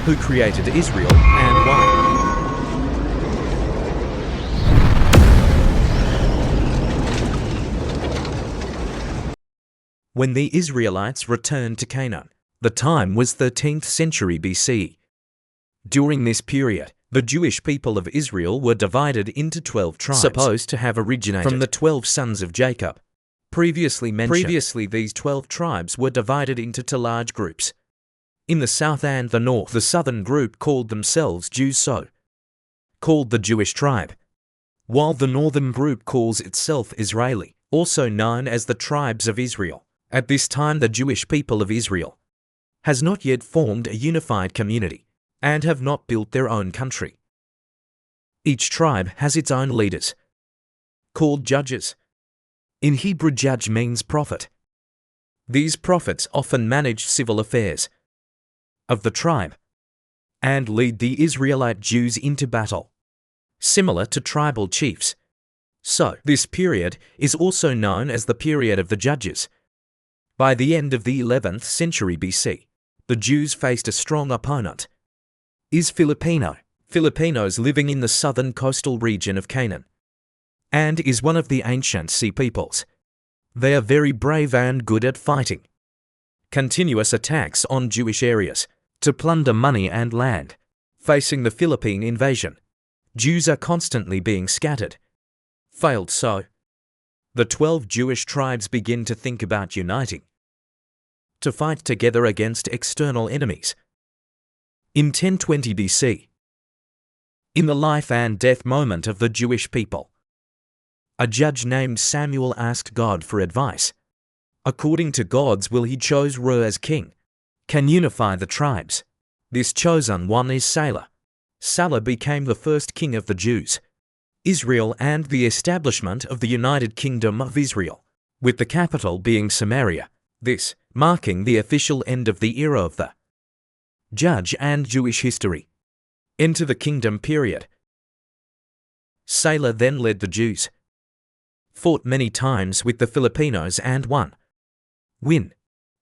who created Israel and why. When the Israelites returned to Canaan, the time was 13th century BC. During this period, the Jewish people of Israel were divided into 12 tribes, supposed to have originated from the 12 sons of Jacob. Previously, these 12 tribes were divided into two large groups. In the south and the north, the southern group called themselves Jews, called the Jewish tribe, while the northern group calls itself Israeli, also known as the tribes of Israel. At this time, the Jewish people of Israel has not yet formed a unified community and have not built their own country. Each tribe has its own leaders, called judges. In Hebrew, judge means prophet. These prophets often manage civil affairs of the tribe and lead the Israelite Jews into battle, similar to tribal chiefs. So, this period is also known as the period of the judges. By the end of the 11th century BC, the Jews faced a strong opponent. Filipinos living in the southern coastal region of Canaan, and is one of the ancient sea peoples. They are very brave and good at fighting. Continuous attacks on Jewish areas to plunder money and land. Facing the Philippine invasion, Jews are constantly being scattered. Failed so, the 12 Jewish tribes begin to think about uniting to fight together against external enemies. In 1020 BC, in the life and death moment of the Jewish people, a judge named Samuel asked God for advice. According to God's will, he chose Ru as king, can unify the tribes. This chosen one is Salah. Salah became the first king of the Jews, Israel, and the establishment of the United Kingdom of Israel, with the capital being Samaria, this marking the official end of the era of the judge and Jewish history. Into the kingdom period. Salah then led the Jews, fought many times with the Filipinos and win,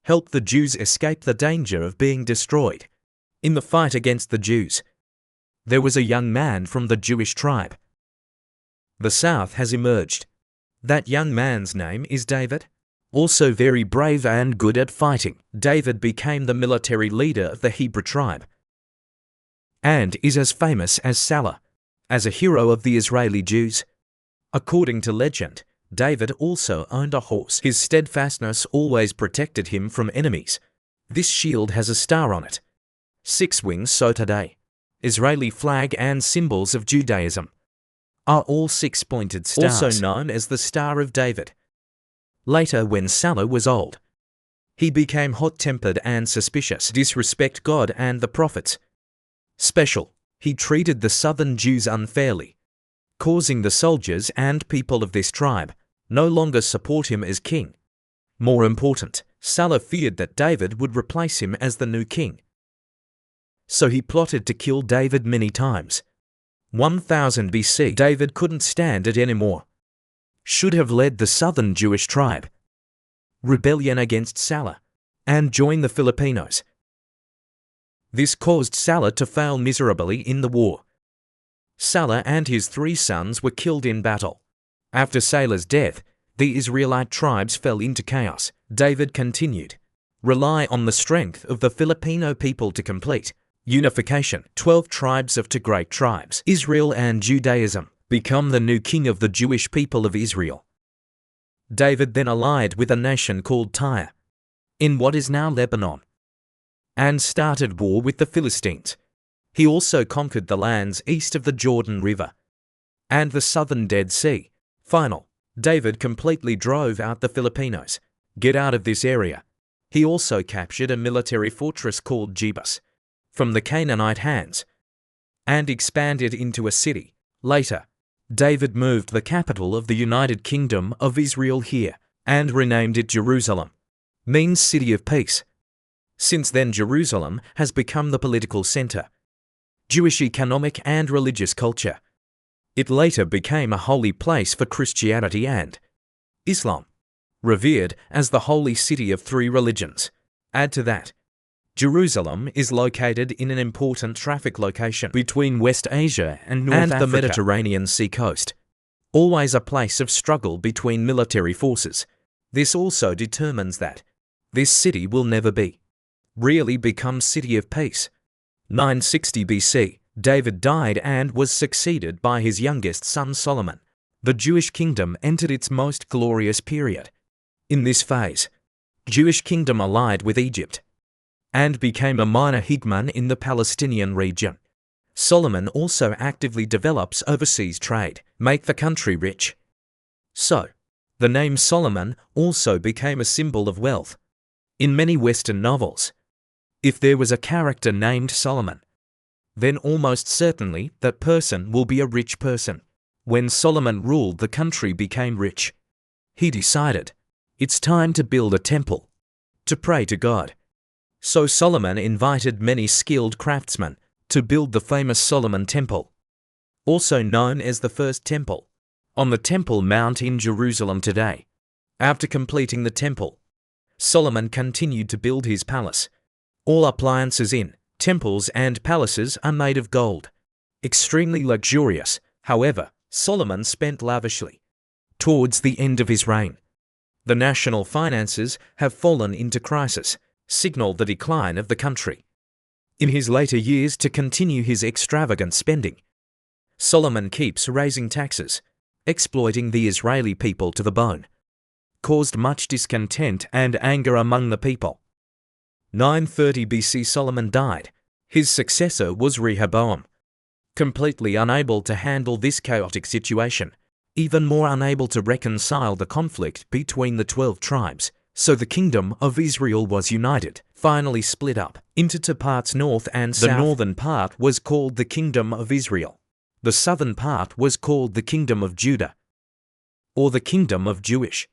helped the Jews escape the danger of being destroyed. In the fight against the Jews, there was a young man from the Jewish tribe. The south has emerged. That young man's name is David. Also very brave and good at fighting, David became the military leader of the Hebrew tribe and is as famous as Salah, as a hero of the Israeli Jews. According to legend, David also owned a horse. His steadfastness always protected him from enemies. This shield has a star on it. 6 wings. So today, Israeli flag and symbols of Judaism are all 6-pointed stars, also known as the Star of David. Later, when Salah was old, he became hot-tempered and suspicious, disrespect God and the prophets. He treated the southern Jews unfairly, causing the soldiers and people of this tribe no longer support him as king. More important, Salah feared that David would replace him as the new king. So he plotted to kill David many times. 1000 BC, David couldn't stand it anymore. Should have led the southern Jewish tribe rebellion against Salah and joined the Filipinos. This caused Salah to fail miserably in the war. Salah and his 3 sons were killed in battle. After Salah's death, the Israelite tribes fell into chaos. David continued, rely on the strength of the Filipino people to complete unification. 12 tribes of 2 great tribes, Israel and Judaism, become the new king of the Jewish people of Israel. David then allied with a nation called Tyre, in what is now Lebanon, and started war with the Philistines. He also conquered the lands east of the Jordan River and the southern Dead Sea. David completely drove out the Filipinos. Get out of this area. He also captured a military fortress called Jebus from the Canaanite hands and expanded into a city. Later, David moved the capital of the United Kingdom of Israel here and renamed it Jerusalem, means city of peace. Since then, Jerusalem has become the political center, Jewish economic and religious culture. It later became a holy place for Christianity and Islam, revered as the holy city of 3 religions. Add to that, Jerusalem is located in an important traffic location between West Asia and North Africa, the Mediterranean Sea coast, always a place of struggle between military forces. This also determines that this city will never really become city of peace. 960 BC, David died and was succeeded by his youngest son Solomon. The Jewish kingdom entered its most glorious period. In this phase, Jewish kingdom allied with Egypt and became a minor hegemon in the Palestinian region. Solomon also actively develops overseas trade, make the country rich. So, the name Solomon also became a symbol of wealth. In many Western novels, if there was a character named Solomon, then almost certainly that person will be a rich person. When Solomon ruled, the country became rich. He decided, it's time to build a temple, to pray to God. So Solomon invited many skilled craftsmen to build the famous Solomon Temple, also known as the First Temple, on the Temple Mount in Jerusalem today. After completing the temple, Solomon continued to build his palace. All appliances in temples and palaces are made of gold. Extremely luxurious, however, Solomon spent lavishly. Towards the end of his reign, the national finances have fallen into crisis, signaled the decline of the country. In his later years, to continue his extravagant spending, Solomon keeps raising taxes, exploiting the Israeli people to the bone, caused much discontent and anger among the people. 930 BC, Solomon died. His successor was Rehoboam, completely unable to handle this chaotic situation, even more unable to reconcile the conflict between the 12 tribes. So the kingdom of Israel was united, finally split up into two parts, north and south. The northern part was called the kingdom of Israel. The southern part was called the kingdom of Judah, or the kingdom of Jewish.